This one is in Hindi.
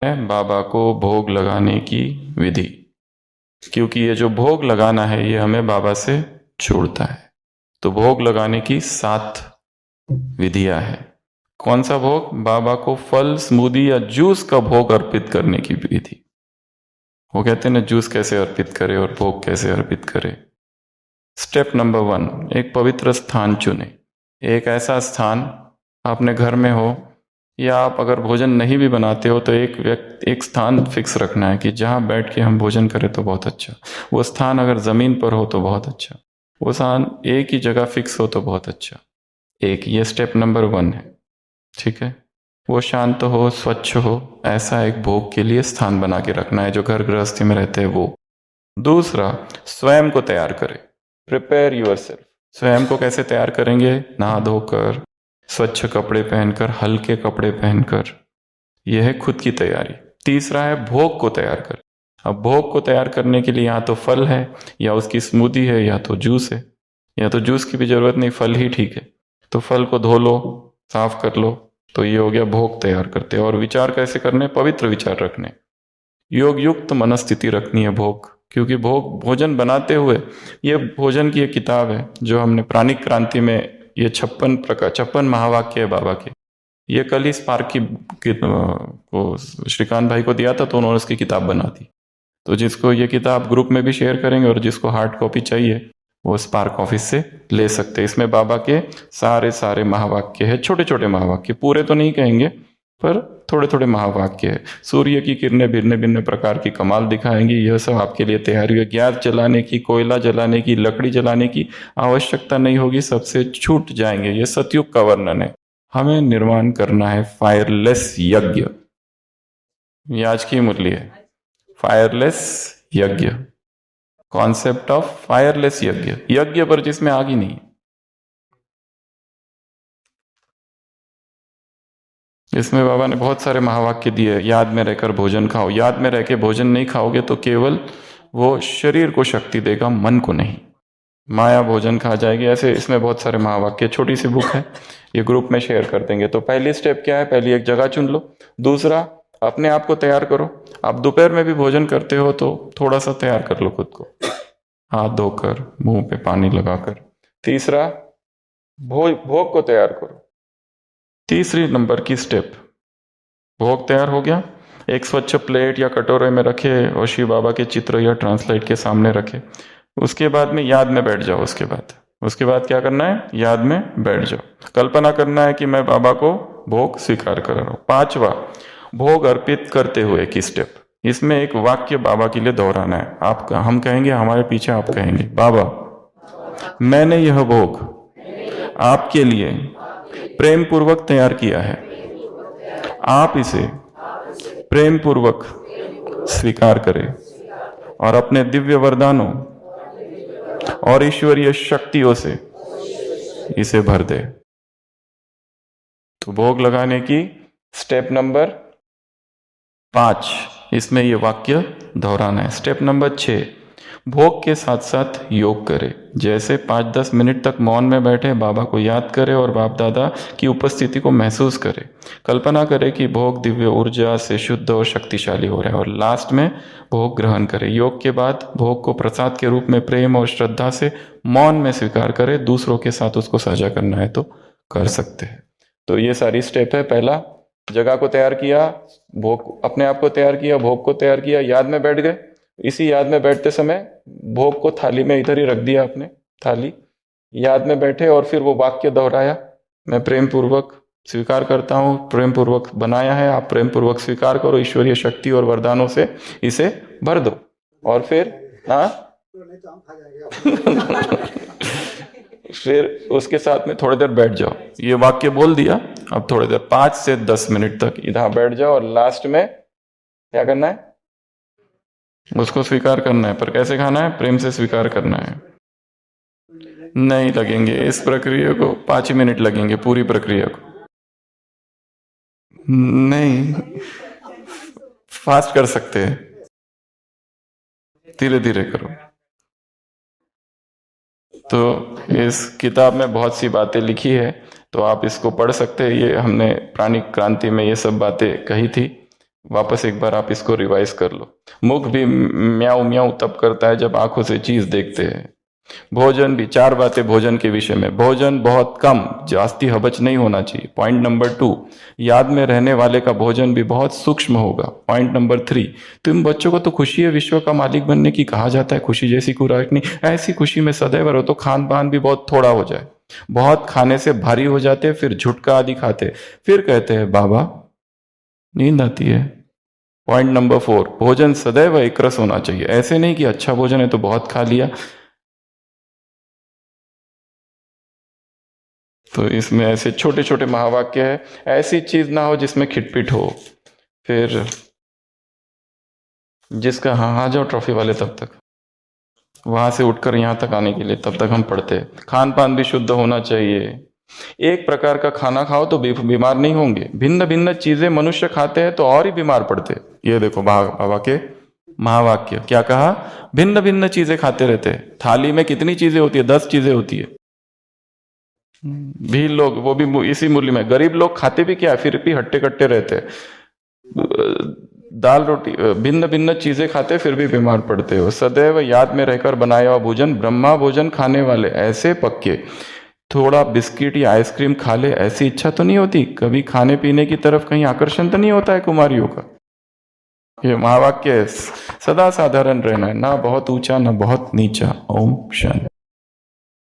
है बाबा को भोग लगाने की विधि, क्योंकि ये जो भोग लगाना है ये हमें बाबा से जोड़ता है। तो भोग लगाने की 7 विधियां हैं। कौन सा भोग? बाबा को फल, स्मूदी या जूस का भोग अर्पित करने की विधि। वो कहते हैं ना, जूस कैसे अर्पित करे और भोग कैसे अर्पित करे। स्टेप नंबर 1, एक पवित्र स्थान चुने। एक ऐसा स्थान अपने घर में हो, या आप अगर भोजन नहीं भी बनाते हो तो एक स्थान फिक्स रखना है कि जहाँ बैठ के हम भोजन करें तो बहुत अच्छा। वो स्थान अगर ज़मीन पर हो तो बहुत अच्छा, वो स्थान एक ही जगह फिक्स हो तो बहुत अच्छा। ये स्टेप नंबर 1 है। ठीक है, वो शांत हो, स्वच्छ हो, ऐसा एक भोग के लिए स्थान बना के रखना है जो घर गृहस्थी में रहते हैं वो। दूसरा, स्वयं को तैयार करें। Prepare yourself. स्वयं को कैसे तैयार करेंगे? नहा धोकर, स्वच्छ कपड़े पहनकर, हल्के कपड़े पहनकर। यह है खुद की तैयारी। तीसरा है भोग को तैयार कर। अब भोग को तैयार करने के लिए या तो फल है, या उसकी स्मूदी है, या तो जूस है। या तो जूस की भी जरूरत नहीं, फल ही ठीक है। तो फल को धो लो, साफ कर लो, तो ये हो गया भोग तैयार करते। और विचार कैसे करने? पवित्र विचार रखने, योग युक्त मनस्थिति रखनी है भोग, क्योंकि भोग भोजन बनाते हुए, ये भोजन की एक किताब है जो हमने प्राणिक क्रांति में, ये 56 महावाक्य है बाबा के। ये कल ही स्पार्क को श्रीकांत भाई को दिया था तो उन्होंने उसकी किताब बना दी। तो जिसको ये किताब ग्रुप में भी शेयर करेंगे, और जिसको हार्ड कॉपी चाहिए वो स्पार्क ऑफिस से ले सकते हैं। इसमें बाबा के सारे महावाक्य है, छोटे छोटे महावाक्य, पूरे तो नहीं कहेंगे पर थोड़े थोड़े महावाक्य है। सूर्य की किरणें भिन्न भिन्न प्रकार की कमाल दिखाएंगी। यह सब आपके लिए तैयारी है। गैस जलाने की, कोयला जलाने की, लकड़ी जलाने की आवश्यकता नहीं होगी, सबसे छूट जाएंगे। ये सतयुग का वर्णन है। हमें निर्माण करना है फायरलेस यज्ञ। ये आज की मुरली है, फायरलेस यज्ञ। कॉन्सेप्ट ऑफ फायरलेस यज्ञ, यज्ञ पर जिसमें आग ही नहीं। इसमें बाबा ने बहुत सारे महावाक्य दिए। याद में रहकर भोजन खाओ। याद में रह के भोजन नहीं खाओगे तो केवल वो शरीर को शक्ति देगा, मन को नहीं। माया भोजन खा जाएगी। ऐसे इसमें बहुत सारे महावाक्य, छोटी सी बुक है, ये ग्रुप में शेयर कर देंगे। तो पहली स्टेप क्या है? पहली एक जगह चुन लो। दूसरा, अपने आप को तैयार करो। आप दोपहर में भी भोजन करते हो तो थोड़ा सा तैयार कर लो खुद को, हाथ धोकर, मुंह पे पानी लगाकर। तीसरा, भोग को तैयार करो। तीसरी नंबर की स्टेप, भोग तैयार हो गया, एक स्वच्छ प्लेट या कटोरे में रखे और शिव बाबा के चित्र या ट्रांसलाइट के सामने रखे। उसके बाद में याद में बैठ जाओ। उसके बाद क्या करना है? याद में बैठ जाओ। कल्पना करना है कि मैं बाबा को भोग स्वीकार कर रहा हूं। 5वां, भोग अर्पित करते हुए की स्टेप। इसमें एक वाक्य बाबा के लिए दोहराना है। हम कहेंगे, हमारे पीछे आप कहेंगे, बाबा मैंने यह भोग आपके लिए प्रेम पूर्वक तैयार किया है। आप इसे प्रेम पूर्वक स्वीकार करें और अपने दिव्य वरदानों और ईश्वरीय शक्तियों से इसे भर दे। तो भोग लगाने की स्टेप नंबर 5, इसमें ये वाक्य दोहराना है। स्टेप नंबर 6, भोग के साथ साथ योग करे। जैसे 5-10 मिनट तक मौन में बैठे, बाबा को याद करे और बाप दादा की उपस्थिति को महसूस करे। कल्पना करे कि भोग दिव्य ऊर्जा से शुद्ध और शक्तिशाली हो रहा है, और लास्ट में भोग ग्रहण करे। योग के बाद भोग को प्रसाद के रूप में प्रेम और श्रद्धा से मौन में स्वीकार करे। दूसरों के साथ उसको साझा करना है तो कर सकते हैं। तो ये सारी स्टेप है। पहला, जगह को तैयार किया, भोग, अपने आप को तैयार किया, भोग को तैयार किया, याद में बैठ गए। इसी याद में बैठते समय भोग को थाली में इधर ही रख दिया, अपने थाली, याद में बैठे और फिर वो वाक्य दोहराया, मैं प्रेम पूर्वक स्वीकार करता हूँ, प्रेम पूर्वक बनाया है, आप प्रेम पूर्वक स्वीकार करो, ईश्वरीय शक्ति और वरदानों से इसे भर दो। और फिर फिर उसके साथ में थोड़ी देर बैठ जाओ। ये वाक्य बोल दिया, अब थोड़ी देर 5 से 10 मिनट तक इधर बैठ जाओ, और लास्ट में क्या करना है? उसको स्वीकार करना है। पर कैसे खाना है? प्रेम से स्वीकार करना है। नहीं लगेंगे इस प्रक्रिया को 5 ही मिनट लगेंगे, पूरी प्रक्रिया को नहीं, फास्ट कर सकते हैं, धीरे धीरे करो। तो इस किताब में बहुत सी बातें लिखी है, तो आप इसको पढ़ सकते हैं। ये हमने प्राणिक क्रांति में ये सब बातें कही थी। वापस एक बार आप इसको रिवाइज कर लो। मुख भी म्याऊ म्याऊ तब करता है जब आंखों से चीज देखते हैं। भोजन भी, 4 बातें भोजन के विषय में। भोजन बहुत कम, जास्ती हबच नहीं होना चाहिए। पॉइंट नंबर 2, याद में रहने वाले का भोजन भी बहुत सूक्ष्म होगा। पॉइंट नंबर 3, तुम बच्चों को तो खुशी है विश्व का मालिक बनने की कहा जाता है, खुशी जैसी खुराक नहीं, ऐसी खुशी में सदैव रहो तो खान पान भी बहुत थोड़ा हो जाए। बहुत खाने से भारी हो जाते, फिर झुटका आदि खाते, फिर कहते हैं बाबा नींद आती है। पॉइंट नंबर 4, भोजन सदैव एक रस होना चाहिए। ऐसे नहीं कि अच्छा भोजन है तो बहुत खा लिया। तो इसमें ऐसे छोटे छोटे महावाक्य है। ऐसी चीज ना हो जिसमें खिटपिट हो। फिर जिसका हाँ हाँ जाओ ट्रॉफी वाले तब तक, वहां से उठकर यहाँ तक आने के लिए तब तक हम पढ़ते। खान पान भी शुद्ध होना चाहिए। एक प्रकार का खाना खाओ तो बीमार नहीं होंगे। भिन्न भिन्न चीजें मनुष्य खाते हैं तो और ही बीमार पड़ते। ये देखो बाबा के महावाक्य क्या कहा, भिन्न भिन्न चीजें खाते रहते हैं। थाली में कितनी चीजें होती है, 10 चीजें होती है। भी लोग, वो भी इसी मूल्य में, गरीब लोग खाते भी क्या है, फिर भी हट्टे कट्टे रहते हैं। दाल रोटी भिन्न भिन्न चीजें खाते फिर भी बीमार पड़ते हो। सदैव याद में रहकर बनाया हुआ भोजन ब्रह्मा भोजन खाने वाले ऐसे पक्के। थोड़ा बिस्किट या आइसक्रीम खा ले ऐसी इच्छा तो नहीं होती, कभी खाने पीने की तरफ कहीं आकर्षण तो नहीं होता है कुमारियों का। ये महावाक्य है, सदा साधारण रहना है, ना बहुत ऊंचा ना बहुत नीचा। ओम शांति।